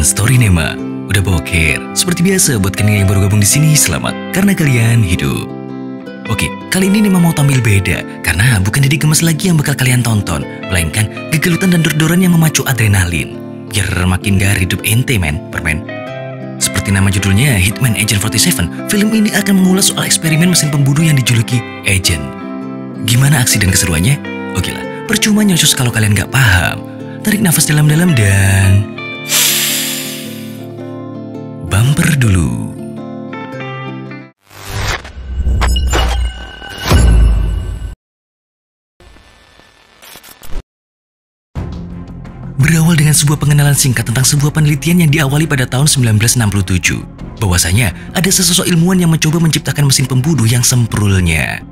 Storynema, udah boker. Seperti biasa buat kalian yang baru gabung di sini, selamat karena kalian hidup. Oke, kali ini Nema mau tampil beda karena bukan jadi gemes lagi yang bakal kalian tonton, melainkan gegelutan dan dor-doran yang memacu adrenalin. Biar makin gak hidup ente permen. Seperti nama judulnya, Hitman Agent 47, film ini akan mengulas soal eksperimen mesin pembunuh yang dijuluki Agent. Gimana aksi dan keseruannya? Oke lah, percuma nyosus kalau kalian gak paham. Tarik nafas dalam-dalam dan bumper dulu. Berawal dengan sebuah pengenalan singkat tentang sebuah penelitian yang diawali pada tahun 1967. Bahwasanya ada sesosok ilmuwan yang mencoba menciptakan mesin pembunuh yang semprulnya.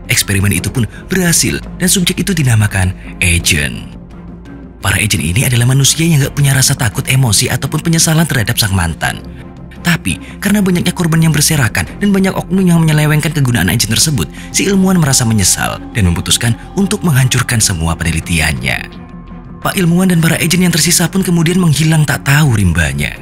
Eksperimen itu pun berhasil dan subjek itu dinamakan Agent. Para agent ini adalah manusia yang gak punya rasa takut, emosi, ataupun penyesalan terhadap sang mantan. Tapi, karena banyaknya korban yang berserakan dan banyak oknum yang menyelewengkan kegunaan agent tersebut, si ilmuwan merasa menyesal dan memutuskan untuk menghancurkan semua penelitiannya. Pak ilmuwan dan para agent yang tersisa pun kemudian menghilang tak tahu rimbanya.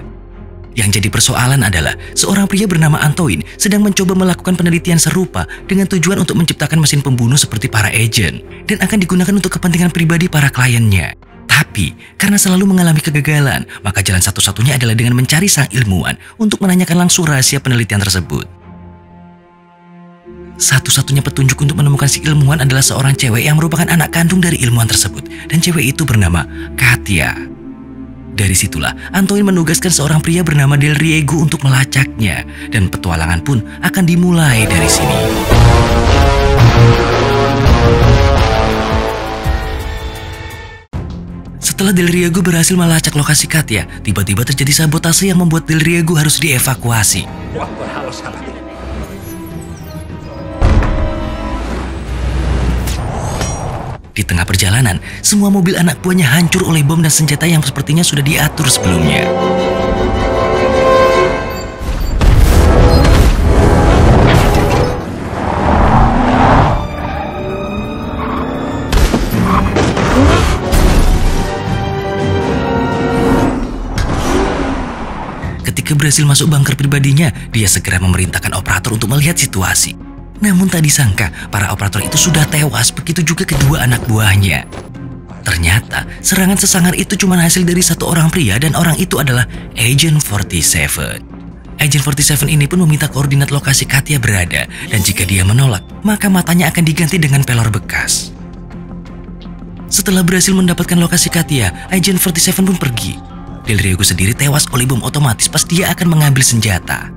Yang jadi persoalan adalah, seorang pria bernama Antoine sedang mencoba melakukan penelitian serupa dengan tujuan untuk menciptakan mesin pembunuh seperti para agent dan akan digunakan untuk kepentingan pribadi para kliennya. Tapi, karena selalu mengalami kegagalan, maka jalan satu-satunya adalah dengan mencari sang ilmuwan untuk menanyakan langsung rahasia penelitian tersebut. Satu-satunya petunjuk untuk menemukan si ilmuwan adalah seorang cewek yang merupakan anak kandung dari ilmuwan tersebut, dan cewek itu bernama Katia. Dari situlah, Antoine menugaskan seorang pria bernama Del Riego untuk melacaknya, dan petualangan pun akan dimulai dari sini. Setelah Del Riego berhasil melacak lokasi Katia, tiba-tiba terjadi sabotase yang membuat Del Riego harus dievakuasi. Di tengah perjalanan, semua mobil anak buahnya hancur oleh bom dan senjata yang sepertinya sudah diatur sebelumnya. Ketika berhasil masuk bunker pribadinya, dia segera memerintahkan operator untuk melihat situasi. Namun tak disangka, para operator itu sudah tewas, begitu juga kedua anak buahnya. Ternyata, serangan sesangar itu cuma hasil dari satu orang pria dan orang itu adalah Agent 47. Agent 47 ini pun meminta koordinat lokasi Katia berada, dan jika dia menolak, maka matanya akan diganti dengan pelor bekas. Setelah berhasil mendapatkan lokasi Katia, Agent 47 pun pergi. Del Riego sendiri tewas oleh bom otomatis pas dia akan mengambil senjata.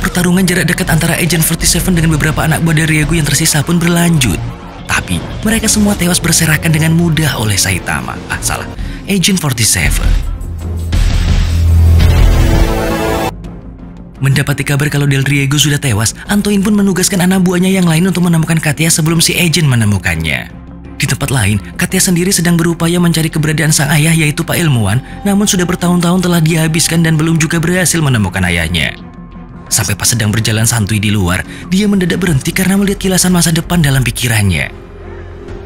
Pertarungan jarak dekat antara Agent 47 dengan beberapa anak buah Del Riego yang tersisa pun berlanjut. Tapi mereka semua tewas berserakan dengan mudah oleh Saitama. Agent 47. Mendapati kabar kalau Del Riego sudah tewas, Antoine pun menugaskan anak buahnya yang lain untuk menemukan Katia sebelum si Agent menemukannya. Di tempat lain, Katia sendiri sedang berupaya mencari keberadaan sang ayah yaitu Pak Ilmuwan, namun sudah bertahun-tahun telah dihabiskan dan belum juga berhasil menemukan ayahnya. Sampai pas sedang berjalan santuy di luar, dia mendadak berhenti karena melihat kilasan masa depan dalam pikirannya.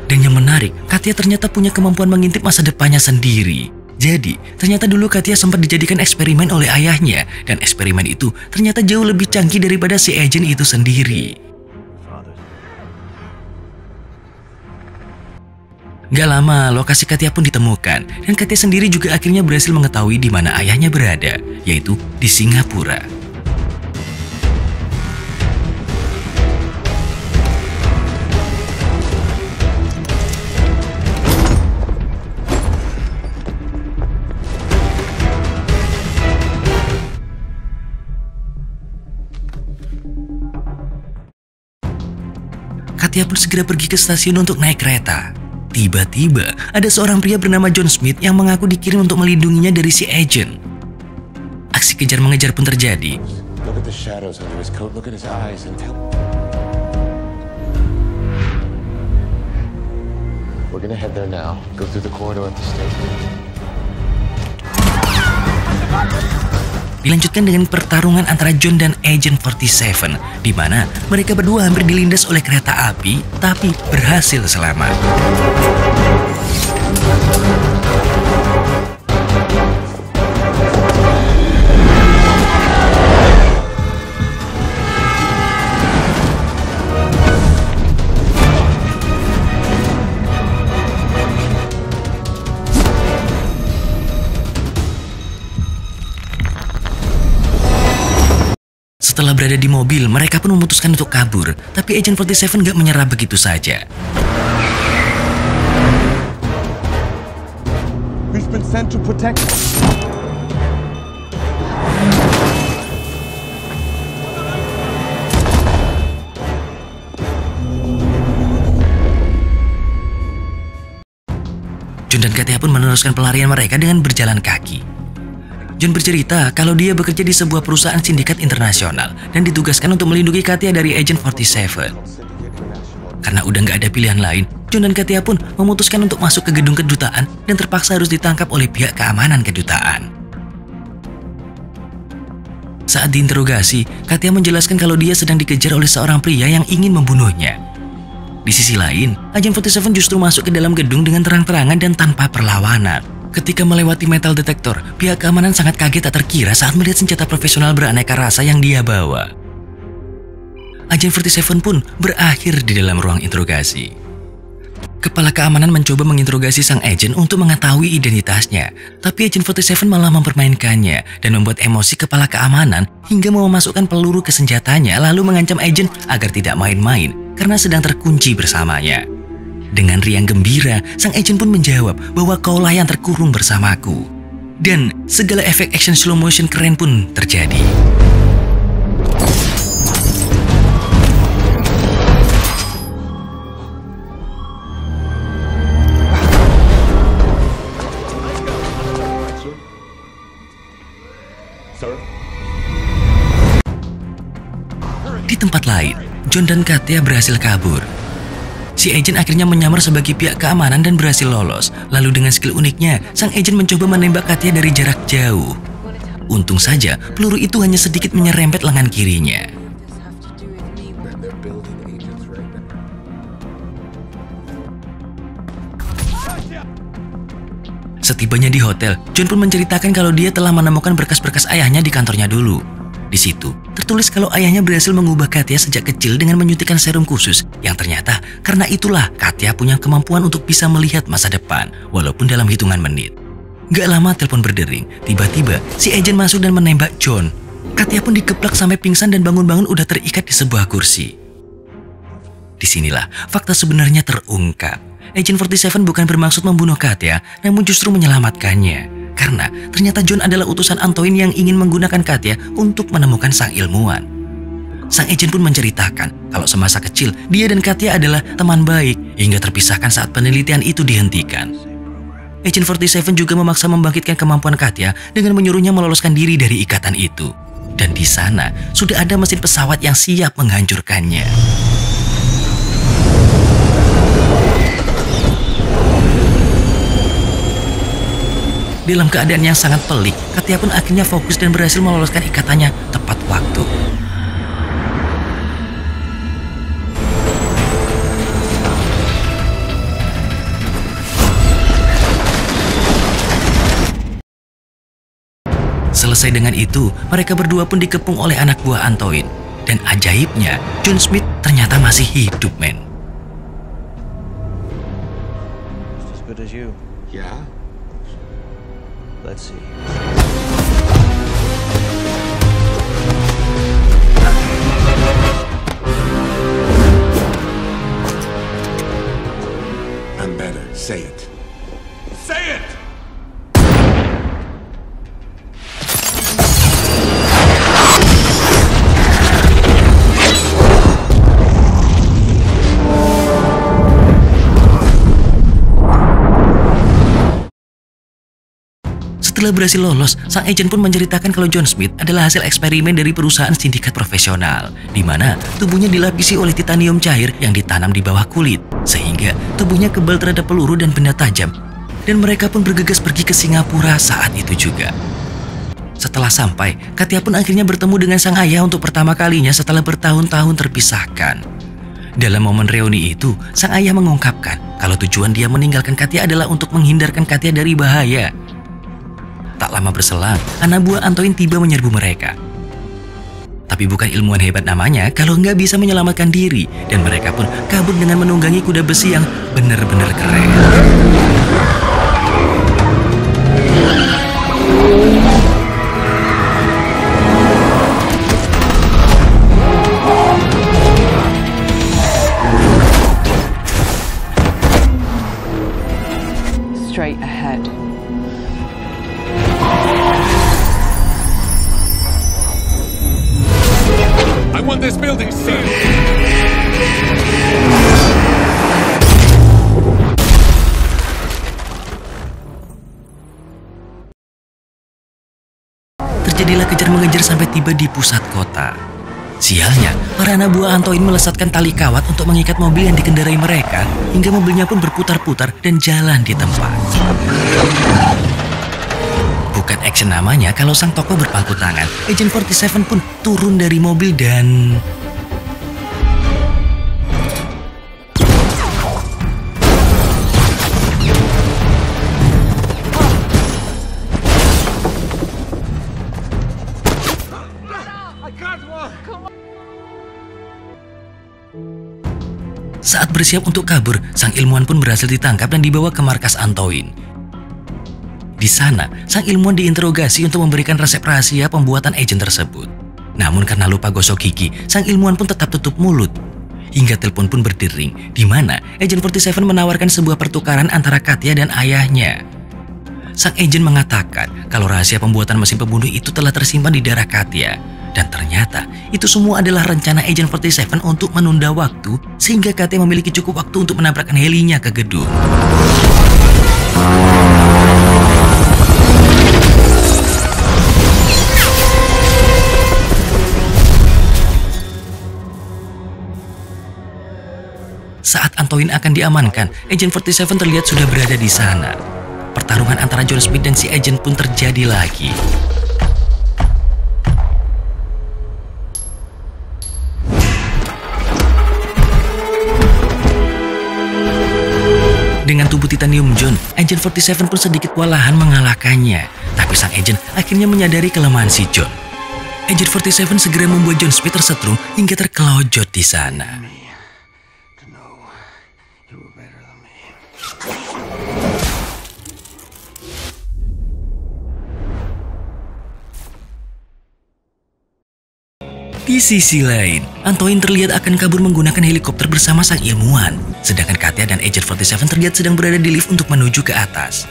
Dan yang menarik, Katia ternyata punya kemampuan mengintip masa depannya sendiri. Jadi, ternyata dulu Katia sempat dijadikan eksperimen oleh ayahnya, dan eksperimen itu ternyata jauh lebih canggih daripada si Agent itu sendiri. Gak lama, lokasi Katia pun ditemukan, dan Katia sendiri juga akhirnya berhasil mengetahui di mana ayahnya berada, yaitu di Singapura. Katia pun segera pergi ke stasiun untuk naik kereta. Tiba-tiba, ada seorang pria bernama John Smith yang mengaku dikirim untuk melindunginya dari si Agent. aksi kejar mengejar pun terjadi. Look at the shadows under his coat. Look at his eyes and tell. We're gonna head there now. Go through the corridor at the station. Dilanjutkan dengan pertarungan antara John dan Agent 47, di mana mereka berdua hampir dilindas oleh kereta api, tapi berhasil selamat. Setelah berada di mobil, mereka pun memutuskan untuk kabur. Tapi Agent 47 gak menyerah begitu saja. We've been sent to protect. John dan Katia pun meneruskan pelarian mereka dengan berjalan kaki. John bercerita kalau dia bekerja di sebuah perusahaan sindikat internasional dan ditugaskan untuk melindungi Katia dari Agent 47. Karena udah nggak ada pilihan lain, John dan Katia pun memutuskan untuk masuk ke gedung kedutaan dan terpaksa harus ditangkap oleh pihak keamanan kedutaan. Saat diinterogasi, Katia menjelaskan kalau dia sedang dikejar oleh seorang pria yang ingin membunuhnya. Di sisi lain, Agent 47 justru masuk ke dalam gedung dengan terang-terangan dan tanpa perlawanan. Ketika melewati metal detektor, pihak keamanan sangat kaget tak terkira saat melihat senjata profesional beraneka rasa yang dia bawa. Agent 47 pun berakhir di dalam ruang interogasi. Kepala keamanan mencoba menginterogasi sang agent untuk mengetahui identitasnya, tapi Agent 47 malah mempermainkannya dan membuat emosi kepala keamanan hingga mau memasukkan peluru ke senjatanya lalu mengancam agent agar tidak main-main karena sedang terkunci bersamanya. Dengan riang gembira, sang agent pun menjawab bahwa kaulah yang terkurung bersamaku. Dan segala efek action slow motion keren pun terjadi. Di tempat lain, John dan Katia berhasil kabur. Si agent akhirnya menyamar sebagai pihak keamanan dan berhasil lolos. Lalu dengan skill uniknya, sang agent mencoba menembak Katia dari jarak jauh. Untung saja, peluru itu hanya sedikit menyerempet lengan kirinya. Setibanya di hotel, John pun menceritakan kalau dia telah menemukan berkas-berkas ayahnya di kantornya dulu. Di situ, tertulis kalau ayahnya berhasil mengubah Katia sejak kecil dengan menyuntikkan serum khusus, yang ternyata karena itulah Katia punya kemampuan untuk bisa melihat masa depan, walaupun dalam hitungan menit. Gak lama telepon berdering, tiba-tiba si agent masuk dan menembak John. Katia pun dikeplak sampai pingsan dan bangun-bangun udah terikat di sebuah kursi. Disinilah fakta sebenarnya terungkap. Agent 47 bukan bermaksud membunuh Katia, namun justru menyelamatkannya. Karena ternyata John adalah utusan Antoine yang ingin menggunakan Katia untuk menemukan sang ilmuwan. Sang agent pun menceritakan kalau semasa kecil dia dan Katia adalah teman baik hingga terpisahkan saat penelitian itu dihentikan. Agent 47 juga memaksa membangkitkan kemampuan Katia dengan menyuruhnya meloloskan diri dari ikatan itu. Dan di sana sudah ada mesin pesawat yang siap menghancurkannya. Dalam keadaan yang sangat pelik, Katia pun akhirnya fokus dan berhasil meloloskan ikatannya tepat waktu. Selesai dengan itu, mereka berdua pun dikepung oleh anak buah Antoine. Dan ajaibnya, John Smith ternyata masih hidup, men. As good as you. Yeah? Let's see. I'm better. Say it. Say it! Setelah berhasil lolos, sang agen pun menceritakan kalau John Smith adalah hasil eksperimen dari perusahaan sindikat profesional, di mana tubuhnya dilapisi oleh titanium cair yang ditanam di bawah kulit, sehingga tubuhnya kebal terhadap peluru dan benda tajam. Dan mereka pun bergegas pergi ke Singapura saat itu juga. Setelah sampai, Katya pun akhirnya bertemu dengan sang ayah untuk pertama kalinya setelah bertahun-tahun terpisahkan. Dalam momen reuni itu, sang ayah mengungkapkan kalau tujuan dia meninggalkan Katya adalah untuk menghindarkan Katya dari bahaya. Tak lama berselang, anak buah Antoine tiba menyerbu mereka. Tapi bukan ilmuwan hebat namanya kalau nggak bisa menyelamatkan diri, dan mereka pun kabur dengan menunggangi kuda besi yang benar-benar keren. Straight ahead. I want this building sealed. Terjadilah kejar-mengejar sampai tiba di pusat kota. Sialnya, para anak buah Antoine melesatkan tali kawat untuk mengikat mobil yang dikendarai mereka, hingga mobilnya pun berputar-putar dan jalan di tempat. Bukan action namanya kalau sang tokoh berpangku tangan. Agent 47 pun turun dari mobil dan... Saat bersiap untuk kabur, sang ilmuwan pun berhasil ditangkap dan dibawa ke markas Antoine. Di sana, sang ilmuwan diinterogasi untuk memberikan resep rahasia pembuatan agen tersebut. Namun karena lupa gosok gigi, sang ilmuwan pun tetap tutup mulut. Hingga telepon pun berdering, di mana Agent 47 menawarkan sebuah pertukaran antara Katya dan ayahnya. Sang agen mengatakan kalau rahasia pembuatan mesin pembunuh itu telah tersimpan di darah Katya. Dan ternyata itu semua adalah rencana Agent 47 untuk menunda waktu sehingga Katya memiliki cukup waktu untuk menabrakkan helinya ke gedung. Saat Antoine akan diamankan, Agent 47 terlihat sudah berada di sana. Pertarungan antara John Smith dan si agent pun terjadi lagi. Dengan tubuh titanium John, Agent 47 pun sedikit kewalahan mengalahkannya. Tapi sang agent akhirnya menyadari kelemahan si John. Agent 47 segera membuat John Smith tersetrum hingga terkelojot di sana. Di sisi lain, Antoine terlihat akan kabur menggunakan helikopter bersama sang ilmuwan, sedangkan Katya dan Agent 47 terlihat sedang berada di lift untuk menuju ke atas.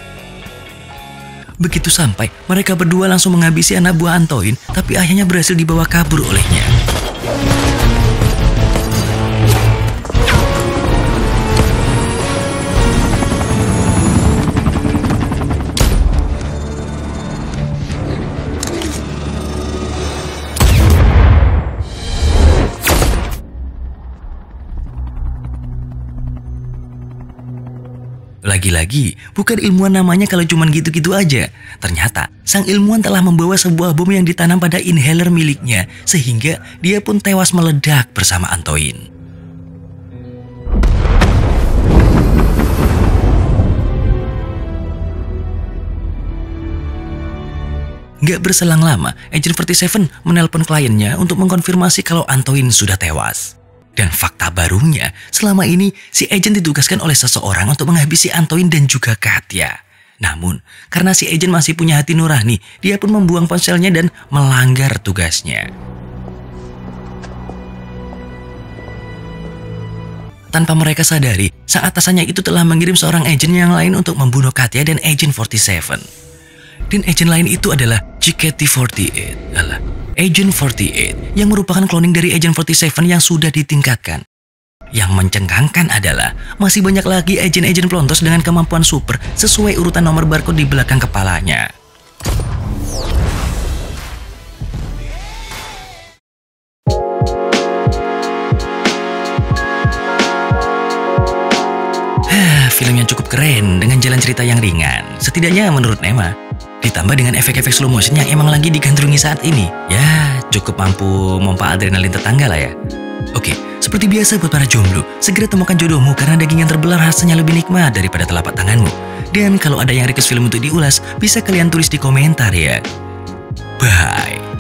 Begitu sampai, mereka berdua langsung menghabisi anak buah Antoine, tapi ayahnya berhasil dibawa kabur olehnya. Lagi-lagi, bukan ilmuwan namanya kalau cuman gitu-gitu aja. Ternyata, sang ilmuwan telah membawa sebuah bom yang ditanam pada inhaler miliknya, sehingga dia pun tewas meledak bersama Antoine. Gak berselang lama, Agent 47 menelpon kliennya untuk mengkonfirmasi kalau Antoine sudah tewas. Dan fakta barunya, selama ini si agent ditugaskan oleh seseorang untuk menghabisi Antoine dan juga Katya. Namun, karena si agent masih punya hati nurani, dia pun membuang ponselnya dan melanggar tugasnya. Tanpa mereka sadari, sang atasannya itu telah mengirim seorang agent yang lain untuk membunuh Katya dan Agent 47. Dan agent lain itu adalah GKT48. Agent 48 yang merupakan cloning dari Agent 47 yang sudah ditingkatkan. Yang mencengangkan adalah masih banyak lagi agen-agen pelontos dengan kemampuan super sesuai urutan nomor barcode di belakang kepalanya. Film yang cukup keren dengan jalan cerita yang ringan, setidaknya menurut Nema. Ditambah dengan efek-efek slow motion yang emang lagi digandrungi saat ini. Ya, cukup mampu memompa adrenalin tetangga lah ya. Oke, seperti biasa buat para jomblo, segera temukan jodohmu karena daging yang terbelah rasanya lebih nikmat daripada telapak tanganmu. Dan kalau ada yang request film untuk diulas, bisa kalian tulis di komentar ya. Bye.